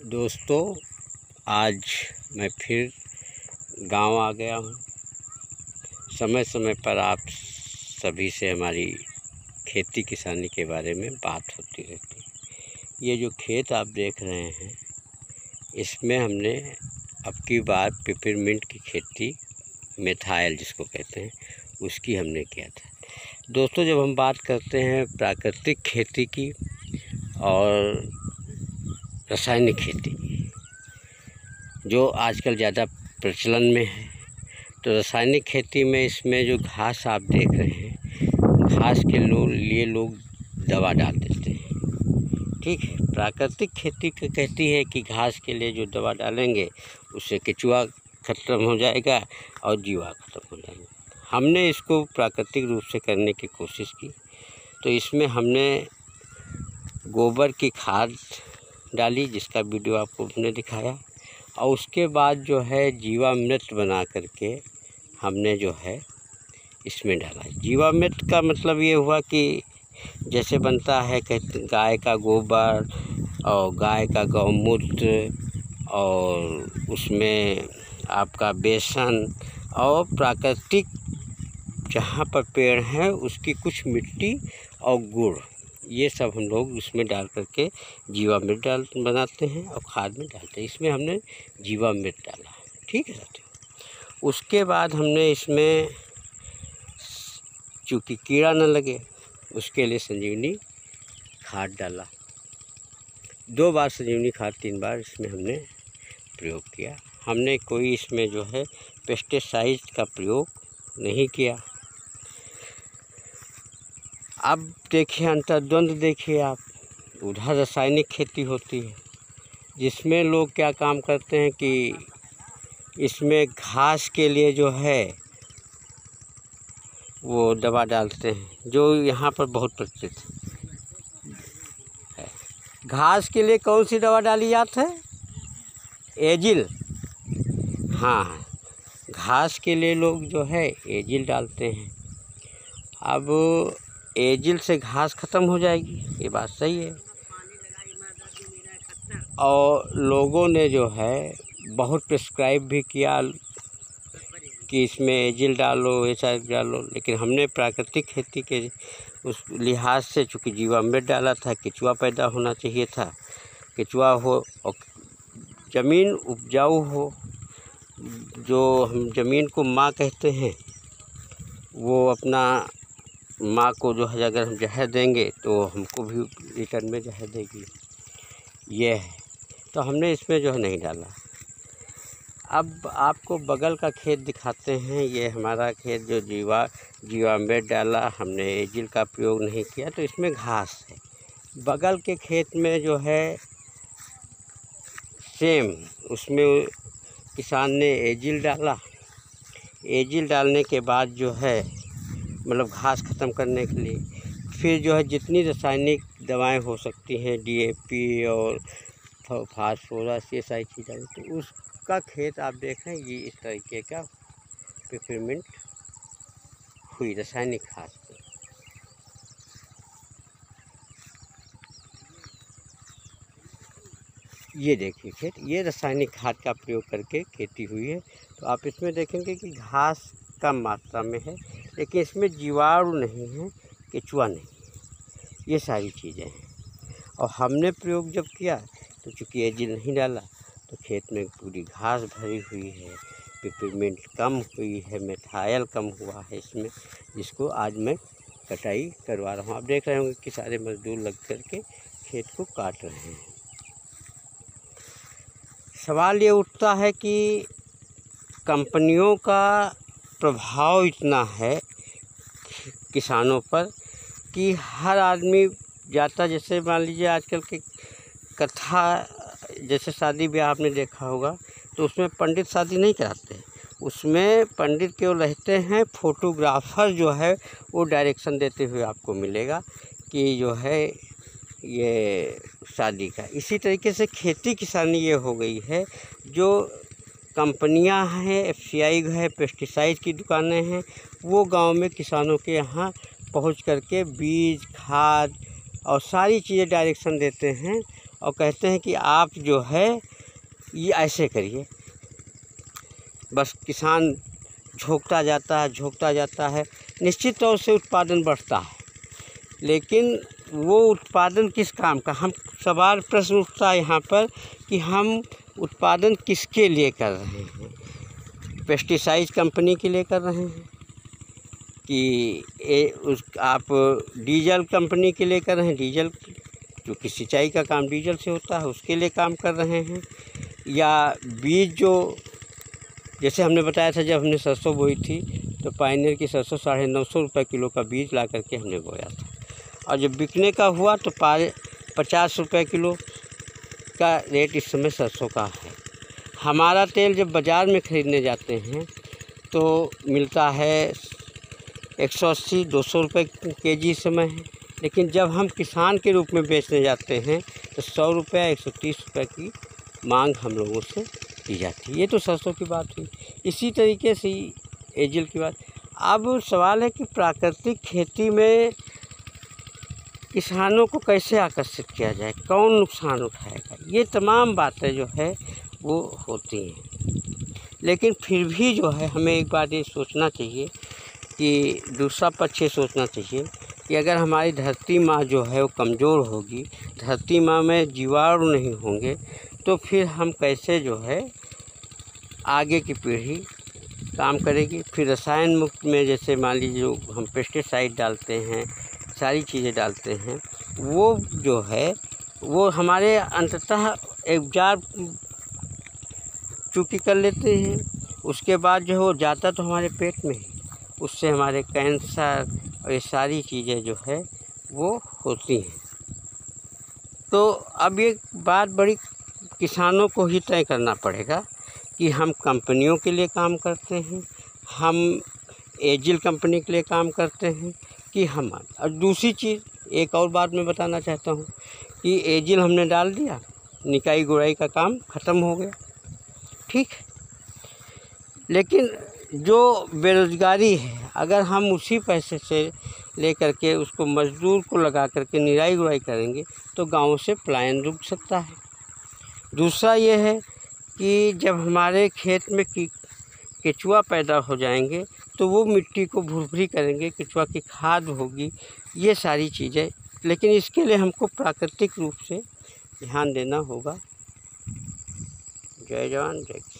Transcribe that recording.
दोस्तों, आज मैं फिर गांव आ गया हूं। समय समय पर आप सभी से हमारी खेती किसानी के बारे में बात होती रहती है। ये जो खेत आप देख रहे हैं, इसमें हमने अब की बार पिपरमिंट की खेती, मिथाइल जिसको कहते हैं, उसकी हमने किया था। दोस्तों, जब हम बात करते हैं प्राकृतिक खेती की और रासायनिक खेती की, जो आजकल ज़्यादा प्रचलन में है, तो रासायनिक खेती में इसमें जो घास आप देख रहे हैं, घास के लिए लोग दवा डाल देते हैं। ठीक है, प्राकृतिक खेती कहती है कि घास के लिए जो दवा डालेंगे उससे केचुआ खत्म हो जाएगा और जीवा खत्म हो जाएगा। हमने इसको प्राकृतिक रूप से करने की कोशिश की, तो इसमें हमने गोबर की खाद डाली, जिसका वीडियो आपको हमने दिखाया, और उसके बाद जो है जीवामृत बना करके हमने जो है इसमें डाला। जीवामृत का मतलब ये हुआ कि जैसे बनता है कहते गाय का गोबर और गाय का गौमूत्र और उसमें आपका बेसन और प्राकृतिक जहाँ पर पेड़ हैं उसकी कुछ मिट्टी और गुड़, ये सब हम लोग उसमें डाल करके जीवामृत बनाते हैं और खाद में डालते हैं। इसमें हमने जीवामृत डाला, ठीक है साथियों। उसके बाद हमने इसमें चूँकि कीड़ा न लगे, उसके लिए संजीवनी खाद डाला। 2 बार संजीवनी खाद, 3 बार इसमें हमने प्रयोग किया। हमने कोई इसमें जो है पेस्टिसाइड का प्रयोग नहीं किया। अब देखिए अंतर्द्वंद, देखिए आप, उधर रासायनिक खेती होती है जिसमें लोग क्या काम करते हैं कि इसमें घास के लिए जो है वो दवा डालते हैं, जो यहाँ पर बहुत प्रचलित है। घास के लिए कौन सी दवा डाली जाती है? एजिल। हाँ, घास के लिए लोग जो है एजिल डालते हैं। अब एजिल से घास ख़त्म हो जाएगी, ये बात सही है। और लोगों ने जो है बहुत प्रिस्क्राइब भी किया कि इसमें एजिल डालो, ऐसा डालो, लेकिन हमने प्राकृतिक खेती के उस लिहाज से चूँकि जीवामृत डाला था, केचुआ पैदा होना चाहिए था, केचुआ हो और ज़मीन उपजाऊ हो। जो हम ज़मीन को माँ कहते हैं, वो अपना माँ को जो है अगर हम जहर देंगे तो हमको भी रिटर्न में जहर देगी, ये है। तो हमने इसमें जो है नहीं डाला। अब आपको बगल का खेत दिखाते हैं। ये हमारा खेत जो जीवामृत डाला, हमने एजिल का प्रयोग नहीं किया, तो इसमें घास है। बगल के खेत में जो है सेम, उसमें किसान ने एजिल डाला। एजिल डालने के बाद जो है मतलब घास ख़त्म करने के लिए, फिर जो है जितनी रासायनिक दवाएं हो सकती हैं, DAP और फास्फोरस, ये सारी चीज़ें, तो उसका खेत आप देख रहे हैं, ये इस तरीके का पिपरमिंट हुई रासायनिक खाद से। ये देखिए खेत, ये रासायनिक खाद का प्रयोग करके खेती हुई है। तो आप इसमें देखेंगे कि घास कम मात्रा में है, लेकिन इसमें जीवाणु नहीं है, केचुआ नहीं, ये सारी चीज़ें हैं। और हमने प्रयोग जब किया तो चूँकि एजिल नहीं डाला, तो खेत में पूरी घास भरी हुई है, पिपरमिंट कम हुई है, मिथाइल कम हुआ है इसमें, जिसको आज मैं कटाई करवा रहा हूँ। आप देख रहे होंगे कि सारे मजदूर लग करके खेत को काट रहे हैं। सवाल ये उठता है कि कंपनियों का प्रभाव इतना है किसानों पर कि हर आदमी जाता, जैसे मान लीजिए आजकल की कथा, जैसे शादी ब्याह आपने देखा होगा, तो उसमें पंडित शादी नहीं कराते, उसमें पंडित केवल रहते हैं, फोटोग्राफर जो है वो डायरेक्शन देते हुए आपको मिलेगा कि जो है ये शादी का। इसी तरीके से खेती किसानी ये हो गई है, जो कंपनियां हैं, FCI है, पेस्टिसाइड की दुकानें हैं, वो गांव में किसानों के यहाँ पहुंच करके बीज, खाद और सारी चीज़ें डायरेक्शन देते हैं और कहते हैं कि आप जो है ये ऐसे करिए। बस किसान झोंकता जाता है। निश्चित तौर से उत्पादन बढ़ता है, लेकिन वो उत्पादन किस काम का? हम सवाल प्रश्न उठता है यहाँ पर कि हम उत्पादन किसके लिए कर रहे हैं? पेस्टिसाइड कंपनी के लिए कर रहे हैं कि आप डीजल कंपनी के लिए कर रहे हैं, डीजल जो कि सिंचाई का काम डीजल से होता है उसके लिए काम कर रहे हैं, या बीज जो जैसे हमने बताया था जब हमने सरसों बोई थी तो पायनियर की सरसों 950 रुपये किलो का बीज ला करके हमने बोया था, और जब बिकने का हुआ तो 50 रुपये किलो का रेट इस समय सरसों का है। हमारा तेल जब बाज़ार में ख़रीदने जाते हैं तो मिलता है 180-200 रुपये केजी इस समय है, लेकिन जब हम किसान के रूप में बेचने जाते हैं तो 100 रुपये 130 रुपये की मांग हम लोगों से की जाती है। ये तो सरसों की बात हुई। इसी तरीके से एजिल की बात। अब सवाल है कि प्राकृतिक खेती में किसानों को कैसे आकर्षित किया जाए, कौन नुकसान उठाएगा, ये तमाम बातें जो है वो होती हैं। लेकिन फिर भी जो है हमें एक बात ये सोचना चाहिए कि दूसरा पक्ष ये सोचना चाहिए कि अगर हमारी धरती माँ जो है वो कमज़ोर होगी, धरती माँ में जीवाणु नहीं होंगे, तो फिर हम कैसे जो है आगे की पीढ़ी काम करेगी। फिर रसायन मुक्त में जैसे मान लीजिए जो हम पेस्टिसाइड डालते हैं, सारी चीज़ें डालते हैं, वो जो है वो हमारे अंततः उपचार चूँकि कर लेते हैं, उसके बाद जो है वो जाता तो हमारे पेट में ही, उससे हमारे कैंसर और ये सारी चीज़ें जो है वो होती हैं। तो अब ये बात बड़ी किसानों को ही तय करना पड़ेगा कि हम कंपनियों के लिए काम करते हैं, हम एजिल कंपनी के लिए काम करते हैं कि हम। और दूसरी चीज़ एक और बात मैं बताना चाहता हूँ कि एजिल हमने डाल दिया, निकाई गुड़ाई का काम ख़त्म हो गया, ठीक। लेकिन जो बेरोज़गारी है, अगर हम उसी पैसे से ले करके उसको मज़दूर को लगा करके निराई गुड़ाई करेंगे तो गाँव से पलायन रुक सकता है। दूसरा ये है कि जब हमारे खेत में केचुआ पैदा हो जाएंगे तो वो मिट्टी को भुरभुरी करेंगे, केचुआ की खाद होगी, ये सारी चीज़ें। लेकिन इसके लिए हमको प्राकृतिक रूप से ध्यान देना होगा। जय जवान जय किसान।